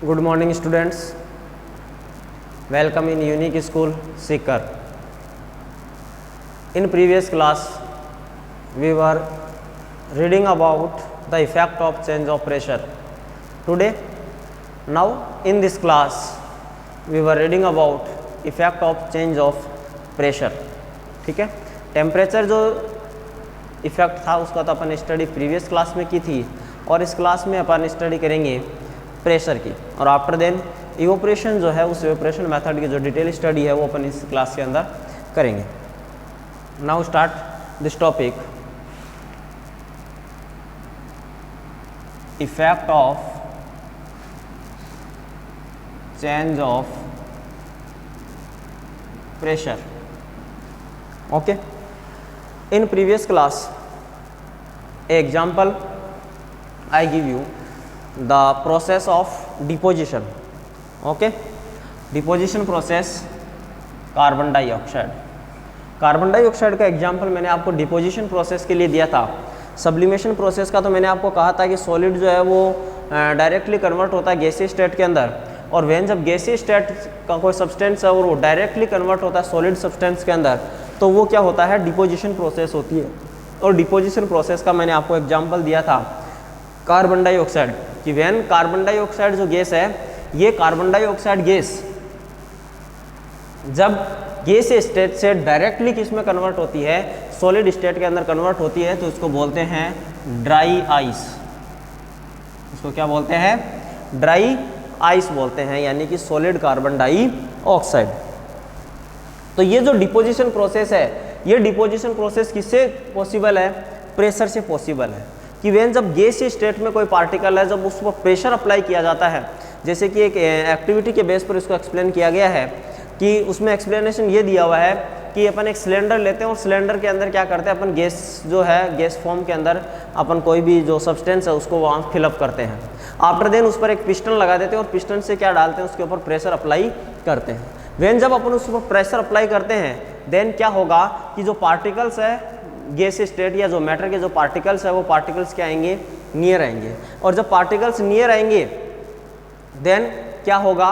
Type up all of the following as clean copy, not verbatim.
Good morning students, welcome in Unique School Seeker. In previous class we were reading about the effect of change of pressure. Now in this class we were reading about effect of change of pressure. ठीक है, temperature जो effect था उसका तो अपन study previous class में की थी और इस क्लास में अपन स्टडी करेंगे प्रेशर की, और आफ्टर देन इवोपरेशन जो है उस इवोपरेशन मेथड की जो डिटेल स्टडी है वो अपन इस क्लास के अंदर करेंगे. Now start this topic, effect of change of pressure. Okay, in previous class example I give you the process of deposition. Okay, deposition process carbon dioxide. Carbon dioxide का example मैंने आपको deposition process के लिए दिया था. Sublimation process का तो मैंने आपको कहा था कि सॉलिड जो है वो डायरेक्टली कन्वर्ट होता है गैसीय स्टेट के अंदर, और वैन जब गैसीय स्टेट का कोई सब्सटेंस है और वो डायरेक्टली कन्वर्ट होता है सॉलिड सब्सटेंस के अंदर, तो वो क्या होता है, डिपोजिशन प्रोसेस होती है. और डिपोजिशन प्रोसेस का मैंने आपको एग्जांपल दिया था कार्बन डाइऑक्साइड, कि वैन कार्बन डाइऑक्साइड जो गैस है, ये कार्बन डाइऑक्साइड गैस जब गैस स्टेट से डायरेक्टली किस में कन्वर्ट होती है, सॉलिड स्टेट के अंदर कन्वर्ट होती है, तो इसको बोलते हैं ड्राई आइस. इसको क्या बोलते हैं, ड्राई आइस बोलते हैं, यानी कि सॉलिड कार्बन डाइऑक्साइड. तो ये जो डिपोजिशन प्रोसेस है, ये डिपोजिशन प्रोसेस किससे पॉसिबल है, प्रेशर से पॉसिबल है. कि वेन जब गैसीय स्टेट में कोई पार्टिकल है, जब उस पर प्रेशर अप्लाई किया जाता है, जैसे कि एक एक्टिविटी के बेस पर इसको एक्सप्लेन किया गया है, कि उसमें एक्सप्लेनेशन ये दिया हुआ है कि अपन एक सिलेंडर लेते हैं और सिलेंडर के अंदर क्या करते हैं, अपन गैस जो है गैस फॉर्म के अंदर अपन कोई भी जो सब्सटेंस है उसको वहाँ फिलअप करते हैं. आफ्टर देन उस पर एक पिस्टन लगा देते हैं और पिस्टन से क्या डालते हैं, उसके ऊपर प्रेशर अप्लाई करते हैं. वेन जब अपन उस पर प्रेशर अप्लाई करते हैं, देन क्या होगा कि जो पार्टिकल्स है गैस स्टेट या जो मैटर के जो पार्टिकल्स है, वो पार्टिकल्स क्या आएंगे, नियर आएंगे. और जब पार्टिकल्स नियर आएंगे, देन क्या होगा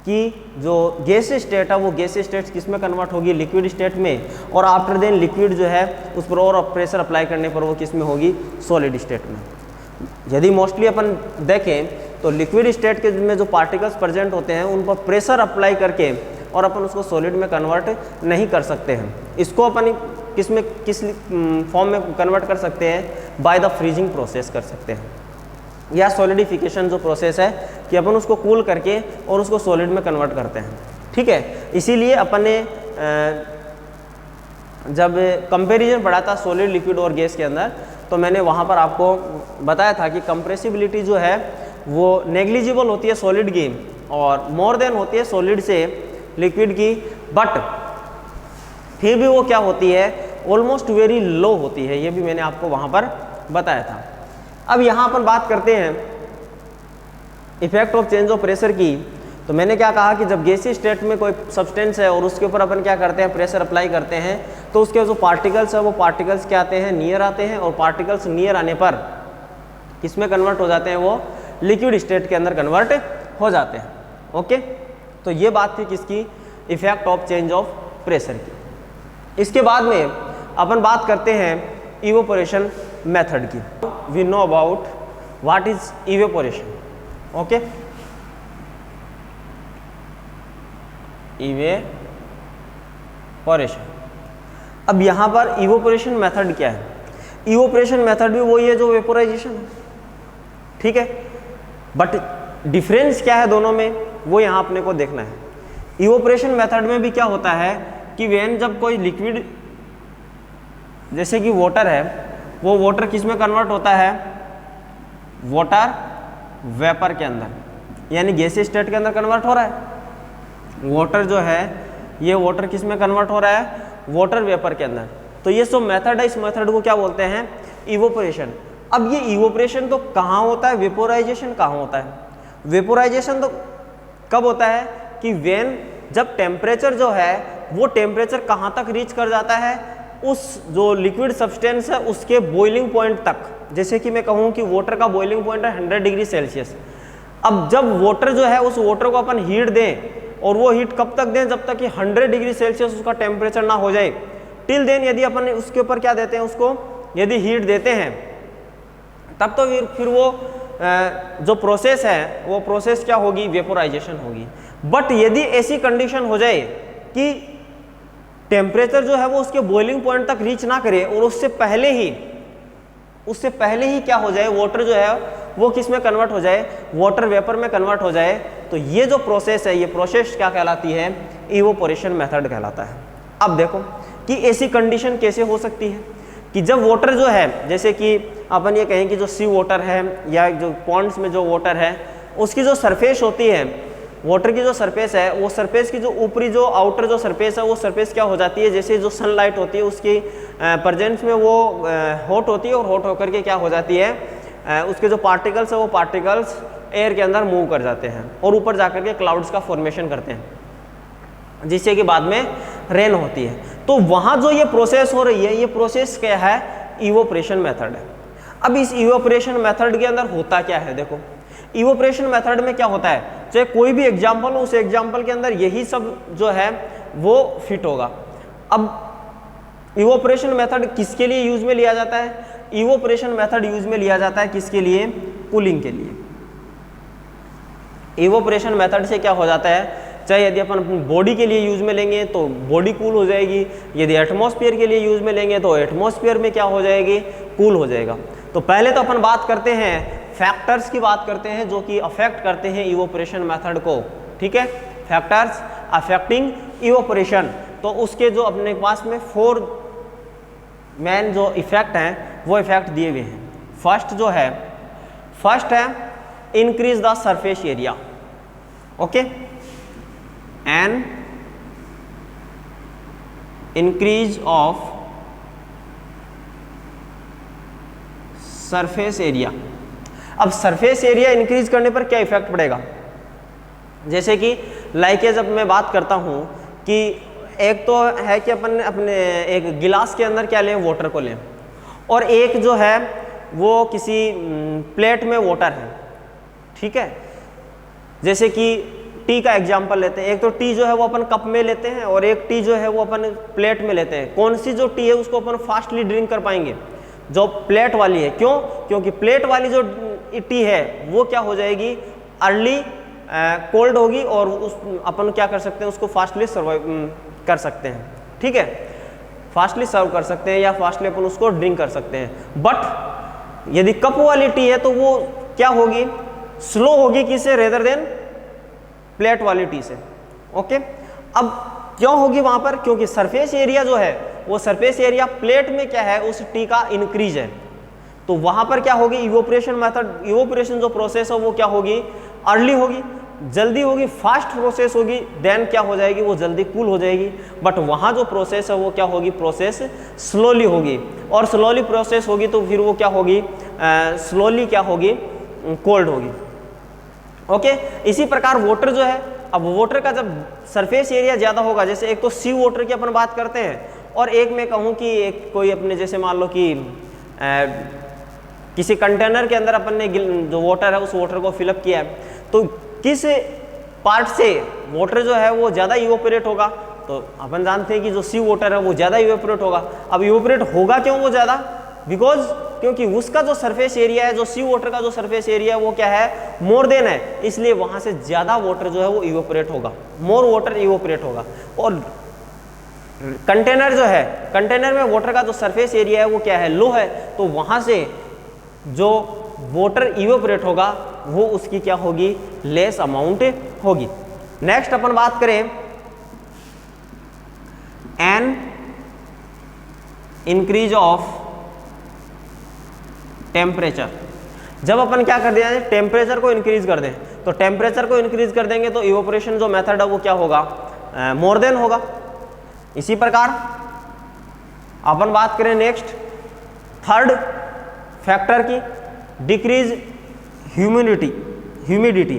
कि जो गैस स्टेट है वो गैस स्टेट किस में कन्वर्ट होगी, लिक्विड स्टेट में. और आफ्टर देन लिक्विड जो है उस पर और प्रेशर अप्लाई करने पर वो किस में होगी, सॉलिड स्टेट में. यदि मोस्टली अपन देखें तो लिक्विड स्टेट के में जो पार्टिकल्स प्रेजेंट होते हैं उन पर प्रेशर अप्लाई करके और अपन उसको सॉलिड में कन्वर्ट नहीं कर सकते हैं. इसको अपन किस फॉर्म में कन्वर्ट कर सकते हैं, बाय द फ्रीजिंग प्रोसेस कर सकते हैं, या सॉलिडिफिकेशन जो प्रोसेस है कि अपन उसको कूल करके और उसको सॉलिड में कन्वर्ट करते हैं. ठीक है, इसीलिए अपन ने जब कंपैरिजन पढ़ा था सॉलिड, लिक्विड और गैस के अंदर, तो मैंने वहाँ पर आपको बताया था कि कंप्रेसिबिलिटी जो है वो नेग्लिजिबल होती है सॉलिड की और मोर देन होती है सॉलिड से लिक्विड की, बट फिर भी वो क्या होती है, ऑलमोस्ट वेरी लो होती है. ये भी मैंने आपको वहाँ पर बताया था. अब यहाँ पर बात करते हैं effect of change of pressure की. तो मैंने क्या कहा कि जब गैसीय स्टेट में कोई सब्सटेंस है और उसके ऊपर अपन क्या करते हैं, प्रेशर अप्लाई करते हैं, तो उसके जो पार्टिकल्स है वो पार्टिकल्स क्या आते हैं, नियर आते हैं. और पार्टिकल्स नियर आने पर किसमें कन्वर्ट हो जाते हैं, वो लिक्विड स्टेट के अंदर कन्वर्ट हो जाते हैं. ओके, तो ये बात थी किसकी, effect of change of pressure की. इसके बाद में अपन बात करते हैं इवेपोरेशन मेथड की. We know about what is evaporation. Okay, evaporation. अब यहाँ पर इवेपोरेशन मेथड क्या है, इवेपोरेशन मेथड भी वही है जो वेपोराइजेशन है. ठीक है, बट डिफरेंस क्या है दोनों में, वो यहाँ अपने को देखना है. इवेपोरेशन मेथड में भी क्या होता है कि वेन जब कोई लिक्विड जैसे कि वाटर है, वो वाटर किस में कन्वर्ट होता है, वाटर वेपर के अंदर, यानी गैसीय स्टेट के अंदर कन्वर्ट हो रहा है. वाटर जो है ये वाटर किस में कन्वर्ट हो रहा है, वाटर वेपर के अंदर. तो ये सब मेथड है, इस मेथड को क्या बोलते हैं, इवेपोरेशन. अब ये इवेपोरेशन तो कहाँ होता है, वेपोराइजेशन कहाँ होता है. वेपोराइजेशन तो कब होता है कि वेन जब टेम्परेचर जो है वो टेम्परेचर कहाँ तक रीच कर जाता है, उस जो लिक्विड सब्सटेंस है उसके बॉइलिंग पॉइंट तक. जैसे कि मैं कहूँ कि वाटर का बॉइलिंग पॉइंट है 100 डिग्री सेल्सियस, अब जब वाटर जो है उस वाटर को अपन हीट दें, और वो हीट कब तक दें, जब तक कि 100 डिग्री सेल्सियस उसका टेम्परेचर ना हो जाए। टिल देन यदि अपन उसके ऊपर क्या देते हैं, उसको यदि हीट देते हैं, तब तो फिर वो जो प्रोसेस है वो प्रोसेस क्या होगी, वेपोराइजेशन होगी। बट यदि ऐसी कंडीशन हो जाए कि टेम्परेचर जो है वो उसके बॉइलिंग पॉइंट तक रीच ना करे, और उससे पहले ही क्या हो जाए, वाटर जो है वो किस में कन्वर्ट हो जाए, वाटर वेपर में कन्वर्ट हो जाए, तो ये जो प्रोसेस है, ये प्रोसेस क्या कहलाती है, इवोपोरेशन मेथड कहलाता है। अब देखो कि ऐसी कंडीशन कैसे हो सकती है कि जब वाटर जो है, जैसे कि अपन ये कहें कि जो सी वाटर है या जो पॉन्ड्स में जो वाटर है, उसकी जो सरफेस होती है, वाटर की जो सरफेस है, वो सरफेस की जो ऊपरी जो आउटर जो सरफेस है, वो सरफेस क्या हो जाती है, जैसे जो सनलाइट होती है उसकी प्रेजेंस में वो हॉट होती है, और हॉट होकर के क्या हो जाती है, उसके जो पार्टिकल्स है वो पार्टिकल्स एयर के अंदर मूव कर जाते हैं और ऊपर जाकर के क्लाउड्स का फॉर्मेशन करते हैं, जिससे कि बाद में रेन होती है। तो वहाँ जो ये प्रोसेस हो रही है, ये प्रोसेस क्या है, इवोपरेशन मेथड है। अब इस इवोपरेशन मेथड के अंदर होता क्या है, देखो इवोपरेशन मेथड में क्या होता है, चाहे कोई भी एग्जाम्पल हो, उस एग्जाम्पल के अंदर यही सब जो है वो फिट होगा। अब इवोपरेशन मेथड किसके लिए यूज में लिया जाता है, इवोपरेशन मेथड यूज में लिया जाता है किसके लिए, कूलिंग के लिए। इवोपरेशन मेथड से क्या हो जाता है, चाहे यदि अपन बॉडी के लिए यूज में लेंगे तो बॉडी कूल हो जाएगी, यदि एटमॉस्फेयर के लिए यूज में लेंगे तो एटमॉस्फेयर में क्या हो जाएगी, कूल हो जाएगा। तो पहले तो अपन बात करते हैं फैक्टर्स की बात करते हैं जो कि अफेक्ट करते हैं इवोपरेशन मेथड को, ठीक है, फैक्टर्स अफेक्टिंग इवोपरेशन। तो उसके जो अपने पास में 4 मेन जो इफेक्ट हैं वो इफेक्ट दिए हुए हैं। फर्स्ट है increase the surface area, okay, and increase of surface area. अब सरफेस एरिया इंक्रीज करने पर क्या इफेक्ट पड़ेगा, जैसे कि लाइक जब मैं बात करता हूं कि एक तो है कि अपन अपने एक गिलास के अंदर क्या लें, वाटर को लें, और एक जो है वो किसी प्लेट में वाटर है, ठीक है। जैसे कि टी का एग्जांपल लेते हैं, एक तो टी जो है वो अपन कप में लेते हैं और एक टी जो है वो अपन प्लेट में लेते हैं। कौन सी जो टी है उसको अपन फास्टली ड्रिंक कर पाएंगे, जो प्लेट वाली है। क्यों, क्योंकि प्लेट वाली जो टी है वो क्या हो जाएगी, अर्ली कोल्ड होगी, और उस अपन क्या कर सकते हैं, उसको फास्टली सर्वाइव कर सकते हैं, ठीक है, फास्टली सर्व कर सकते हैं या फास्टली अपन उसको ड्रिंक कर सकते हैं। बट यदि कप वाली टी है तो वो क्या होगी, स्लो होगी, किससे, रेदर देन प्लेट वाली टी से, ओके। अब क्यों होगी वहां पर, क्योंकि सरफेस एरिया जो है वो सरफेस एरिया प्लेट में क्या है, उस टी का इंक्रीज है। तो वहां पर क्या होगी, इवोपरेशन मेथड, इवोपरेशन जो प्रोसेस है वो क्या होगी, अर्ली होगी, जल्दी होगी, फास्ट प्रोसेस होगी, देन क्या हो जाएगी, वो जल्दी कूल हो जाएगी। बट वहाँ जो प्रोसेस है वो क्या होगी, प्रोसेस स्लोली होगी, और स्लोली प्रोसेस होगी तो फिर वो क्या होगी, स्लोली क्या होगी, कोल्ड होगी, ओके। इसी प्रकार वाटर जो है, अब वाटर का जब सरफेस एरिया ज़्यादा होगा, जैसे एक तो सी वाटर की अपन बात करते हैं, और एक मैं कहूँ कि एक कोई अपने जैसे मान लो कि किसी कंटेनर के अंदर अपन ने जो वाटर है उस वाटर को फिलअप किया है, तो किस पार्ट से वाटर जो है वो ज़्यादा इवोपरेट होगा, तो अपन जानते हैं कि जो सी वाटर है वो ज़्यादा इवोपरेट होगा। अब इवोपरेट होगा क्यों वो ज़्यादा, बिकॉज क्योंकि उसका जो सरफेस एरिया है, जो सी वाटर का जो सरफेस एरिया है वो क्या है, मोर देन है, इसलिए वहाँ से ज़्यादा वाटर जो है वो इवोपरेट होगा, मोर वाटर इवोपरेट होगा। और कंटेनर जो है, कंटेनर में वाटर का जो सरफेस एरिया है वो क्या है, लो है, तो वहाँ से जो वाटर इवोपरेट होगा वो उसकी क्या होगी, लेस अमाउंट होगी। नेक्स्ट अपन बात करें एन इंक्रीज ऑफ टेम्परेचर। जब अपन क्या कर दिया, टेम्परेचर को इंक्रीज कर दें, तो टेम्परेचर को इंक्रीज कर देंगे तो इवोपरेशन जो मेथड है वो क्या होगा, मोर देन होगा। इसी प्रकार अपन बात करें नेक्स्ट थर्ड फैक्टर की, decrease humidity,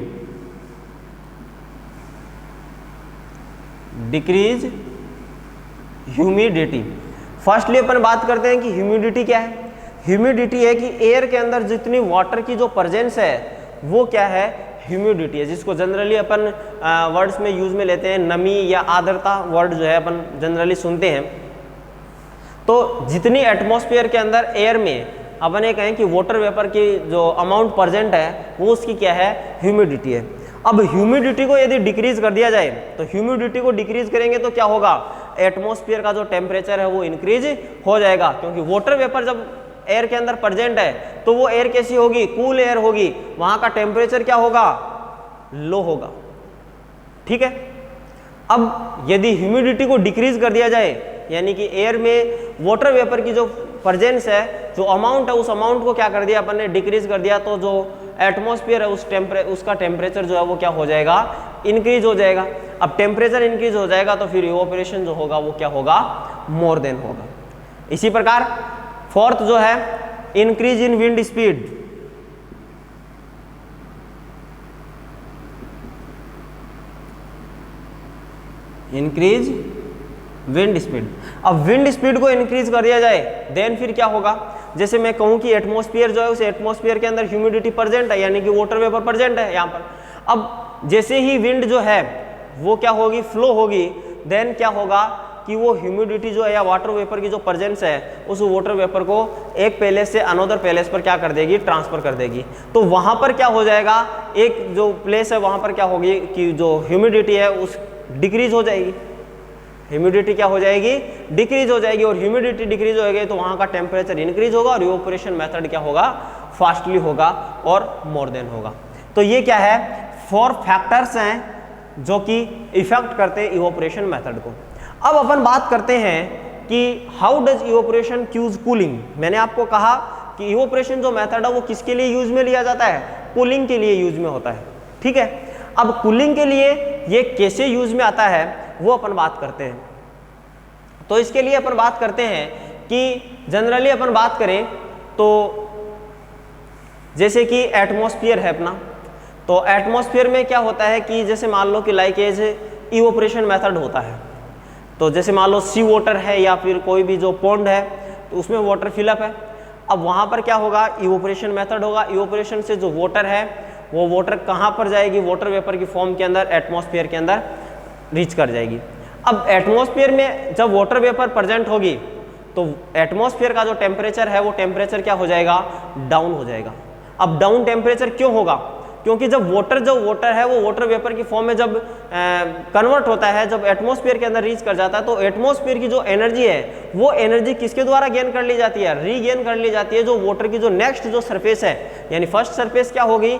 decrease humidity. Firstly अपन बात करते हैं कि ह्यूमिडिटी क्या है। ह्यूमिडिटी है कि एयर के अंदर जितनी वाटर की जो प्रेजेंस है वो क्या है, ह्यूमिडिटी है, जिसको जनरली अपन वर्ड्स में यूज में लेते हैं नमी या आर्द्रता वर्ड जो है अपन जनरली सुनते हैं। तो जितनी एटमॉस्फेयर के अंदर एयर में अपन ये कहें कि वाटर वेपर की जो अमाउंट प्रेजेंट है वो उसकी क्या है, ह्यूमिडिटी है। अब ह्यूमिडिटी को यदि डिक्रीज कर दिया जाए तो ह्यूमिडिटी को डिक्रीज करेंगे तो क्या होगा, एटमॉस्फेयर का जो टेम्परेचर है वो इंक्रीज हो जाएगा, क्योंकि वाटर वेपर जब एयर के अंदर प्रेजेंट है तो वो एयर कैसी होगी, कूल एयर होगी, वहां का टेम्परेचर क्या होगा, लो होगा। ठीक है, अब यदि ह्यूमिडिटी को डिक्रीज कर दिया जाए, यानी कि एयर में वाटर वेपर की जो प्रेजेंस है, जो अमाउंट है, उस अमाउंट को क्या कर दिया अपन ने, डिक्रीज कर दिया, तो जो एटमॉस्फेयर है उसका टेम्परेचर जो है वो क्या हो जाएगा, इंक्रीज हो जाएगा। अब टेम्परेचर इंक्रीज हो जाएगा तो फिर इवोपोरेशन जो होगा वो क्या होगा, मोर देन होगा। इसी प्रकार फोर्थ जो है increase in wind speed. Increase wind speed. अब विंड स्पीड को इंक्रीज कर दिया जाए देन फिर क्या होगा, जैसे मैं कहूं कि एटमॉस्फेयर जो है उस एटमॉस्फेयर के अंदर ह्यूमिडिटी प्रेजेंट है, यानी कि वाटर वेपर प्रेजेंट है यहाँ पर। अब जैसे ही विंड जो है वो क्या होगी, फ्लो होगी, देन क्या होगा कि वो ह्यूमिडिटी जो है या वाटर वेपर की जो प्रेजेंस है उस वाटर वेपर को एक पैलेस से अनदर पैलेस पर क्या कर देगी, ट्रांसफर कर देगी। तो वहां पर क्या हो जाएगा, एक जो प्लेस है वहां पर क्या होगी कि जो ह्यूमिडिटी है उस डिक्रीज हो जाएगी, ह्यूमिडिटी क्या हो जाएगी, डिक्रीज हो जाएगी, और ह्यूमिडिटी डिक्रीज हो गई तो वहां का टेम्परेचर इंक्रीज होगा और इवोपोरेशन मेथड क्या होगा, फास्टली होगा और मोर देन होगा। तो ये क्या है, 4 फैक्टर्स हैं जो कि इफेक्ट करते हैं इवोपोरेशन मेथड को। अब अपन बात करते हैं कि how does evaporation cause cooling. मैंने आपको कहा कि इवोपोरेशन जो मेथड है वो किसके लिए यूज में लिया जाता है, कूलिंग के लिए यूज में होता है। ठीक है, अब कूलिंग के लिए ये कैसे यूज में आता है वो अपन बात करते हैं। तो इसके लिए अपन बात करते हैं कि जनरली अपन बात करें तो जैसे कि एटमॉस्फेयर है अपना, तो एटमॉस्फेयर में क्या होता है कि जैसे मान लो कि लाइक एज इवोपोरेशन मेथड होता है, तो जैसे मान लो सी वाटर है या फिर कोई भी जो पॉन्ड है तो उसमें वाटर फिलअप है। अब वहाँ पर क्या होगा, इवोपोरेशन मेथड होगा। इवोपोरेशन से जो वाटर है वो वाटर कहाँ पर जाएगी, वाटर वेपर की फॉर्म के अंदर एटमॉस्फेयर के अंदर रीच कर जाएगी। अब एटमॉस्फेयर में जब वाटर वेपर प्रेजेंट होगी तो एटमॉस्फेयर का जो टेम्परेचर है वो टेम्परेचर क्या हो जाएगा, डाउन हो जाएगा। अब डाउन टेम्परेचर क्यों होगा, क्योंकि जब वाटर है वो वाटर वेपर की फॉर्म में जब कन्वर्ट होता है, जब एटमॉस्फेयर के अंदर रीच कर जाता है, तो एटमॉस्फेयर की जो एनर्जी है वो एनर्जी किसके द्वारा गेन कर ली जाती है, रीगेन कर ली जाती है जो वाटर की जो नेक्स्ट जो सरफेस है, यानी फर्स्ट सरफेस क्या होगी,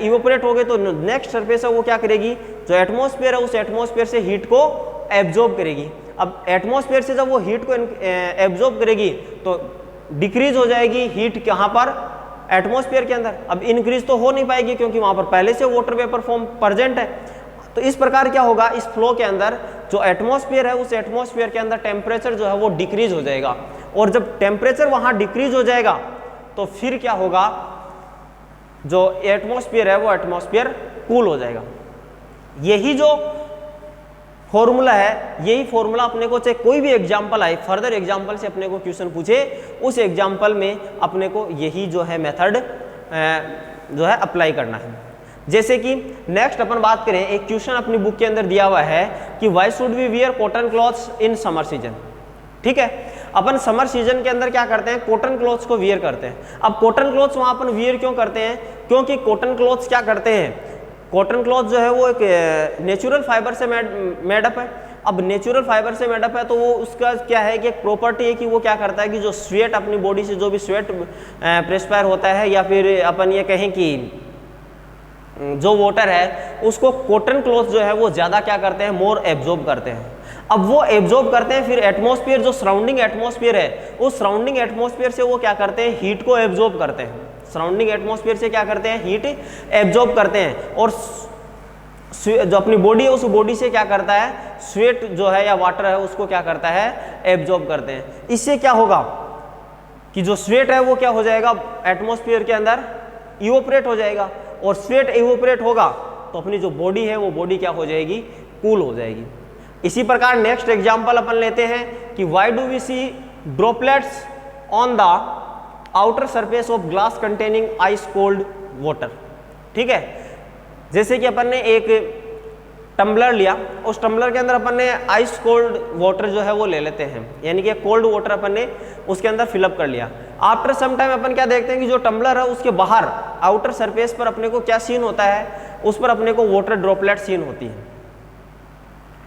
इवोपोरेट हो गई, तो नेक्स्ट सरफेस है वो क्या करेगी, जो एटमॉस्फेयर है उस एटमॉस्फेयर से हीट को एब्जॉर्ब करेगी। अब एटमॉस्फेयर से जब वो हीट को एब्जॉर्ब करेगी तो डिक्रीज हो जाएगी हीट कहाँ पर, एटमॉस्फेयर के अंदर। अब इंक्रीज तो हो नहीं पाएगी क्योंकि वहां पर पहले से वाटर वेपर फॉर्म प्रेजेंट है। तो इस प्रकार क्या होगा, इस फ्लो के अंदर जो एटमॉस्फेयर है उस एटमॉस्फेयर के अंदर टेम्परेचर जो है वो डिक्रीज हो जाएगा, और जब टेम्परेचर वहां डिक्रीज हो जाएगा तो फिर क्या होगा, जो एटमॉस्फेयर है वो एटमॉस्फेयर कूल हो जाएगा। यही जो फॉर्मूला है, यही फॉर्मूला अपने को चाहे कोई भी एग्जांपल आए, फर्दर एग्जांपल से अपने को क्वेश्चन पूछे, उस एग्जांपल में अपने को यही जो है मेथड जो है अप्लाई करना है। जैसे कि नेक्स्ट अपन बात करें, एक क्वेश्चन अपनी बुक के अंदर दिया हुआ है कि why should we wear cotton clothes in summer season. ठीक है, अपन समर सीजन के अंदर क्या करते हैं, कॉटन क्लॉथ्स को वियर करते हैं। अब कॉटन क्लॉथ्स वहां अपन वियर क्यों करते हैं, क्योंकि कॉटन क्लॉथ्स क्या करते हैं, कॉटन क्लॉथ जो है वो एक नेचुरल फाइबर से मेडअप है। अब नेचुरल फाइबर से मेडअप है तो वो उसका क्या है कि एक प्रॉपर्टी है कि वो क्या करता है कि जो स्वेट अपनी बॉडी से जो भी स्वेट प्रेस्पायर होता है, या फिर अपन ये कहें कि जो वाटर है उसको कॉटन क्लॉथ जो है वो ज़्यादा क्या करते हैं, मोर एब्जॉर्ब करते हैं। अब वो एब्जॉर्ब करते हैं, फिर एटमॉस्फेयर जो सराउंडिंग एटमॉस्फेयर है उस सराउंडिंग एटमॉस्फेयर से वो क्या करते हैं, हीट को एब्जॉर्ब करते हैं। सराउंडिंग एटमॉस्फेयर से क्या करते हैं, हीट एब्जॉर्ब करते हैं, और जो अपनी बॉडी है उस बॉडी से क्या करता है, स्वेट जो है या वाटर है उसको क्या करता है, एब्जॉर्ब करते हैं। इससे क्या होगा कि जो स्वेट है वो क्या हो जाएगा, एटमॉस्फेयर के अंदर इवोपरेट हो जाएगा, और स्वेट इवोपरेट होगा तो अपनी जो बॉडी है वो बॉडी क्या हो जाएगी, कूल हो जाएगी। इसी प्रकार नेक्स्ट एग्जांपल अपन लेते हैं कि why do we see droplets on the outer surface of glass containing ice cold water. ठीक है, जैसे कि अपन ने एक टम्बलर लिया, उस टम्बलर के अंदर अपन ने आइस कोल्ड वाटर जो है वो ले लेते हैं, यानी कि कोल्ड वाटर अपन ने उसके अंदर फिलअप कर लिया। आफ्टर सम टाइम अपन क्या देखते हैं कि जो टम्बलर है उसके बाहर आउटर सरफेस पर अपने को क्या सीन होता है, उस पर अपने को वाटर ड्रॉपलेट सीन होती है।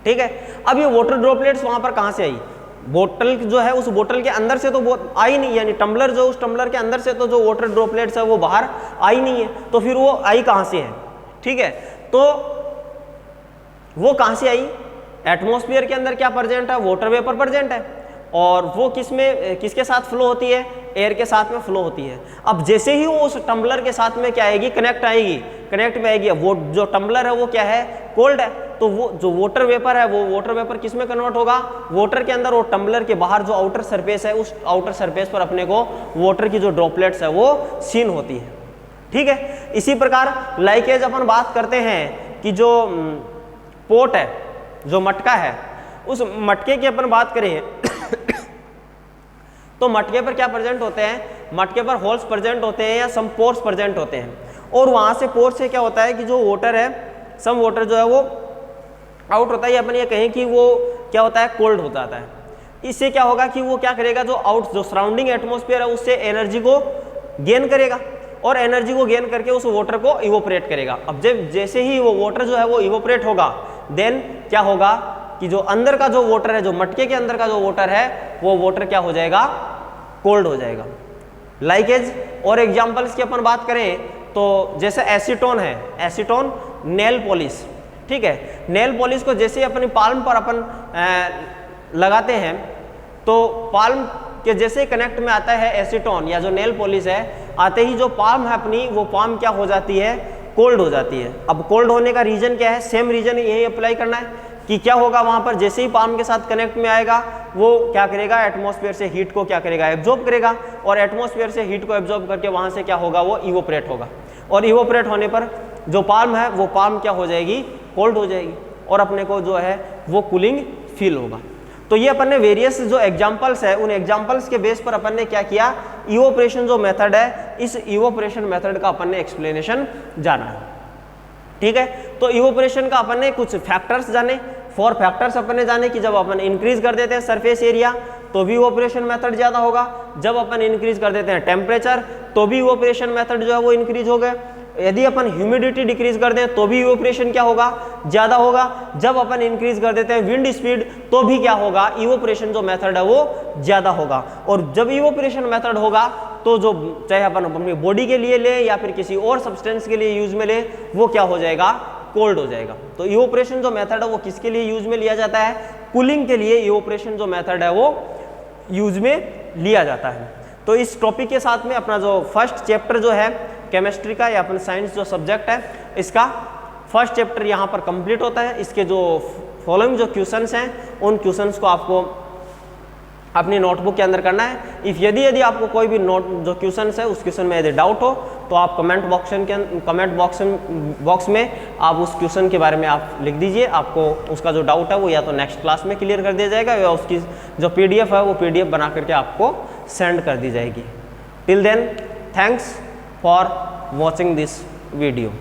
ठीक है, अब ये वाटर ड्रॉपलेट्स वहां पर कहां से आई? बोतल जो है उस बोतल के अंदर से तो वो आई नहीं, यानी टम्बलर जो उस टम्बलर के अंदर से तो जो वाटर ड्रॉपलेट्स है वो बाहर आई नहीं है, तो फिर वो आई कहां से है? ठीक है, तो वो कहां से आई? एटमॉस्फेयर के अंदर क्या प्रेजेंट है? वाटर वेपर प्रेजेंट है, और वो किसके साथ फ्लो होती है? एयर के साथ में फ्लो होती है। अब जैसे ही वो उस टम्बलर के साथ में क्या आएगी? कनेक्ट में आएगी। वो जो टम्बलर है वो क्या है? कोल्ड है, तो वो जो वाटर वेपर है वो वाटर वेपर किस में कन्वर्ट होगा? वाटर के अंदर। और टम्बलर के बाहर जो आउटर सरफेस है उस आउटर सरफेस पर अपने को वाटर की जो ड्रॉपलेट्स है वो सीन होती है। ठीक है, इसी प्रकार लाइकेज अपन बात करते हैं कि जो पोट है, जो मटका है, उस मटके की अपन बात करें तो मटके पर क्या प्रेजेंट होते हैं? मटके पर होल्स प्रेजेंट होते हैं या सम पोर्स प्रेजेंट होते हैं, और वहां से पोर से क्या होता है कि जो वाटर है, सम वाटर जो है वो आउट होता है, या अपन ये कहें कि वो क्या होता है? कोल्ड हो जाता है। इससे क्या होगा कि वो क्या करेगा? जो सराउंडिंग एटमॉस्फेयर है उससे एनर्जी को गेन करेगा, और एनर्जी को गेन करके उस वाटर को इवोपरेट करेगा। अब जैसे ही वो वाटर जो है वो इवोपरेट होगा, देन क्या होगा कि जो अंदर का जो वाटर है, जो मटके के अंदर का जो वाटर है, वो वाटर क्या हो जाएगा? कोल्ड हो जाएगा। लाइकेज और एग्जांपल्स की अपन बात करें तो जैसे एसीटोन है, एसीटोन नेल पॉलिश। ठीक है, नेल पॉलिश को जैसे अपनी पाल्म पर अपन लगाते हैं, तो पाल्म के जैसे कनेक्ट में आता है एसीटोन या जो नेल पॉलिश है, आते ही जो पाल्म है अपनी, वो पाल्म क्या हो जाती है? कोल्ड हो जाती है। अब कोल्ड होने का रीजन क्या है? सेम रीजन यही अप्लाई करना है कि क्या होगा वहां पर? जैसे ही पाल्म के साथ कनेक्ट में आएगा, वो क्या करेगा? एटमॉस्फेयर से हीट को क्या करेगा? एब्जॉर्ब करेगा, और एटमॉस्फेयर से हीट को एब्जॉर्ब करके वहां से क्या होगा? वो इवोपरेट होगा, और इवोपरेट होने पर जो पाल्म है वो पाल्म क्या हो जाएगी? कोल्ड हो जाएगी, और अपने को जो है वो कूलिंग फील होगा। तो ये अपन ने वेरियस जो एग्जांपल्स है, उन एग्जांपल्स के बेस पर अपन ने क्या किया? इवोपरेशन जो मेथड है, इस इवोपरेशन मेथड का अपन ने एक्सप्लेनेशन जाना है। ठीक है, तो इवोपरेशन का अपन ने कुछ फैक्टर्स जाने, 4 फैक्टर्स अपन ने जाने कि जब अपन इंक्रीज कर देते हैं सरफेस एरिया तो भी इवोपरेशन मेथड ज्यादा होगा, जब अपन इंक्रीज कर देते हैं टेम्परेचर तो भी इवोपरेशन मेथड जो है वो इंक्रीज होगा, यदि अपन ह्यूमिडिटी डिक्रीज कर दें तो भी इवोपरेशन क्या होगा? ज्यादा होगा, जब अपन इंक्रीज कर देते हैं विंड स्पीड तो भी क्या होगा? इवोपरेशन जो मेथड है वो ज्यादा होगा। और जब इवोपरेशन मेथड होगा तो जो चाहे अपन अपनी बॉडी के लिए ले या फिर किसी और सब्सटेंस के लिए यूज में ले, वो क्या हो जाएगा? कोल्ड हो जाएगा। तो इवोपरेशन जो मेथड है वो किसके लिए यूज में लिया जाता है? कूलिंग के लिए इवोपरेशन जो मेथड है वो यूज में लिया जाता है। तो इस टॉपिक के साथ में अपना जो फर्स्ट चैप्टर जो है केमिस्ट्री का या अपन साइंस जो सब्जेक्ट है, इसका फर्स्ट चैप्टर यहाँ पर कंप्लीट होता है। इसके जो फॉलोइंग जो क्वेश्चंस हैं, उन क्वेश्चंस को आपको अपनी नोटबुक के अंदर करना है। यदि आपको कोई भी जो क्वेश्चंस है उस क्वेश्चन में यदि डाउट हो तो आप कमेंट बॉक्स में आप उस क्वेश्चन के बारे में आप लिख दीजिए। आपको उसका जो डाउट है वो या तो नेक्स्ट क्लास में क्लियर कर दिया जाएगा, या उसकी जो PDF है वो PDF बना करके आपको सेंड कर दी जाएगी। Till then, thanks for watching this video.